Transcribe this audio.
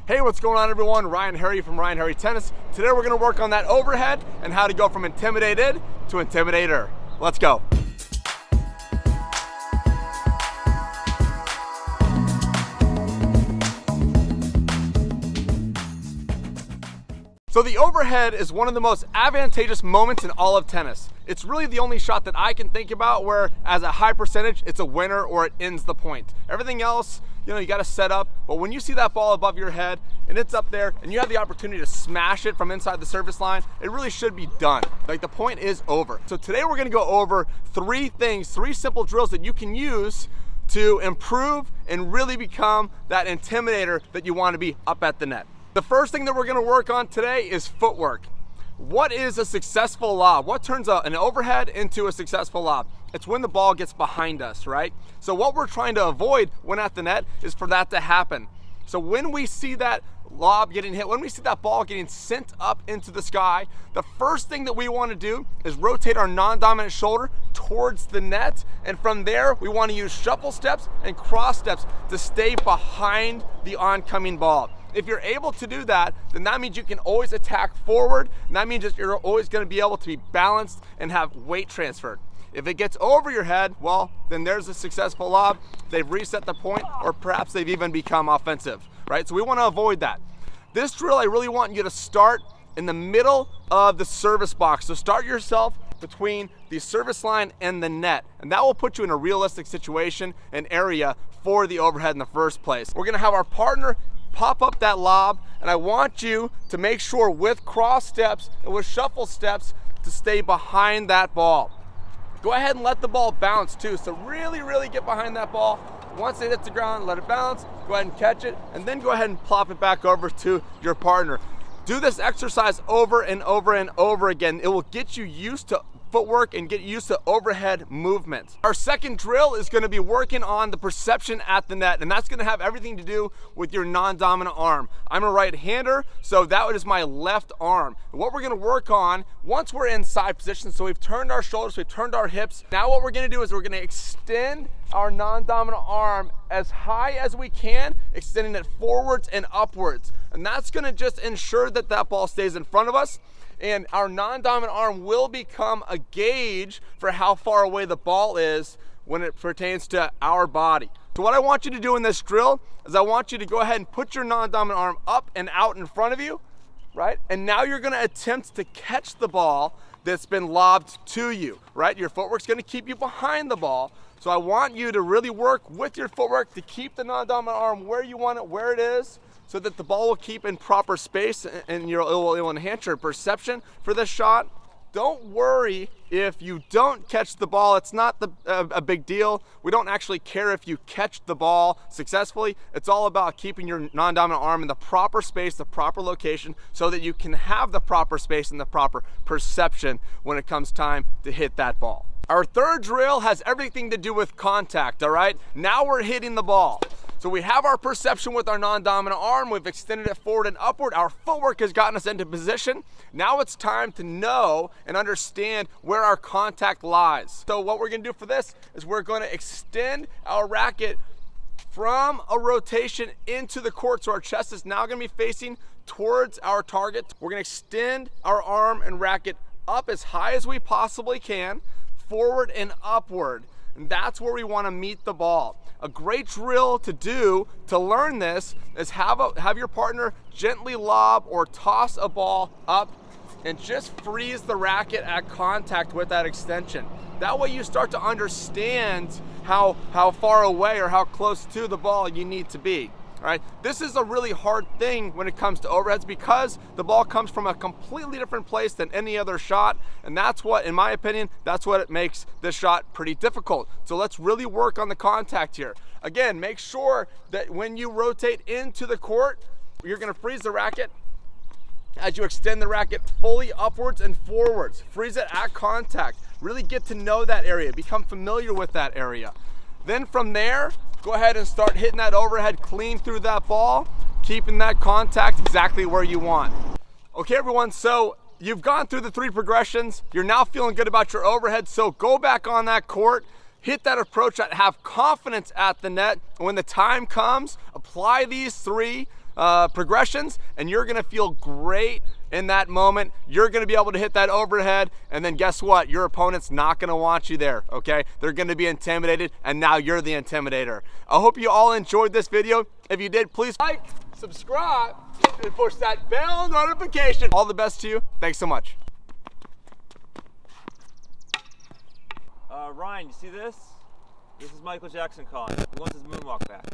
Hey, what's going on everyone? Ryan Harry from Ryan Harry Tennis. Today we're gonna work on that overhead and how to go from intimidated to intimidator. Let's go. So the overhead is one of the most advantageous moments in all of tennis. It's really the only shot that I can think about where, as a high percentage, it's a winner or it ends the point. Everything else, you gotta set up, but when you see that ball above your head and it's up there and you have the opportunity to smash it from inside the service line, it really should be done. Like, the point is over. So today we're gonna go over three simple drills that you can use to improve and really become that intimidator that you wanna be up at the net. The first thing that we're gonna work on today is footwork. What is a successful lob? What turns an overhead into a successful lob? It's when the ball gets behind us, right? So what we're trying to avoid when at the net is for that to happen. So when we see that lob getting hit, when we see that ball getting sent up into the sky, the first thing that we want to do is rotate our non-dominant shoulder towards the net, and from there we want to use shuffle steps and cross steps to stay behind the oncoming ball. If you're able to do that, then that means you can always attack forward, and that means that you're always going to be able to be balanced and have weight transferred. If it gets over your head, well, then there's a successful lob. They've reset the point, or perhaps they've even become offensive, right? So we want to avoid that. This drill, I really want you to start in the middle of the service box. So start yourself between the service line and the net, and that will put you in a realistic situation and area for the overhead in the first place. We're going to have our partner pop up that lob, and I want you to make sure with cross steps and with shuffle steps to stay behind that ball. Go ahead and let the ball bounce too. So really get behind that ball. Once it hits the ground, let it bounce, go ahead and catch it, and then go ahead and plop it back over to your partner. Do this exercise over and over and over again. It will get you used to footwork and get used to overhead movement. Our second drill is going to be working on the perception at the net, and that's going to have everything to do with your non-dominant arm. I'm a right-hander, so that is my left arm. And what we're going to work on, once we're in side position, so we've turned our shoulders, we've turned our hips, now what we're going to do is we're going to extend our non-dominant arm as high as we can, extending it forwards and upwards. And that's going to just ensure that that ball stays in front of us, and our non-dominant arm will become a gauge for how far away the ball is when it pertains to our body. So what I want you to do in this drill is I want you to go ahead and put your non-dominant arm up and out in front of you, right? And now you're going to attempt to catch the ball that's been lobbed to you, right? Your footwork's going to keep you behind the ball. So I want you to really work with your footwork to keep the non-dominant arm where you want it, where it is, so that the ball will keep in proper space and it will enhance your perception for this shot. Don't worry if you don't catch the ball. It's not a big deal. We don't actually care if you catch the ball successfully. It's all about keeping your non-dominant arm in the proper space, the proper location, so that you can have the proper space and the proper perception when it comes time to hit that ball. Our third drill has everything to do with contact, all right? Now we're hitting the ball. So we have our perception with our non-dominant arm, we've extended it forward and upward, our footwork has gotten us into position. Now it's time to know and understand where our contact lies. So what we're gonna do for this is we're gonna extend our racket from a rotation into the court. So our chest is now gonna be facing towards our target. We're gonna extend our arm and racket up as high as we possibly can, forward and upward. And that's where we want to meet the ball. A great drill to do to learn this is have your partner gently lob or toss a ball up and just freeze the racket at contact with that extension. That way you start to understand how far away or how close to the ball you need to be. All right, this is a really hard thing when it comes to overheads because the ball comes from a completely different place than any other shot, and that's what, in my opinion, that's what it makes this shot pretty difficult. So let's really work on the contact here. Again, make sure that when you rotate into the court, you're gonna freeze the racket as you extend the racket fully upwards and forwards. Freeze it at contact. Really get to know that area, become familiar with that area. Then from there, go ahead and start hitting that overhead clean through that ball, keeping that contact exactly where you want. Okay everyone, so you've gone through the three progressions. You're now feeling good about your overhead, so go back on that court, hit that approach shot, have confidence at the net. When the time comes, apply these three progressions, and you're gonna feel great in that moment. You're gonna be able to hit that overhead, and then guess what? Your opponent's not gonna want you there, okay? They're gonna be intimidated, and now you're the intimidator. I hope you all enjoyed this video. If you did, please like, subscribe, and push that bell notification. All the best to you. Thanks so much. Ryan, you see this? This is Michael Jackson calling. He wants his moonwalk back.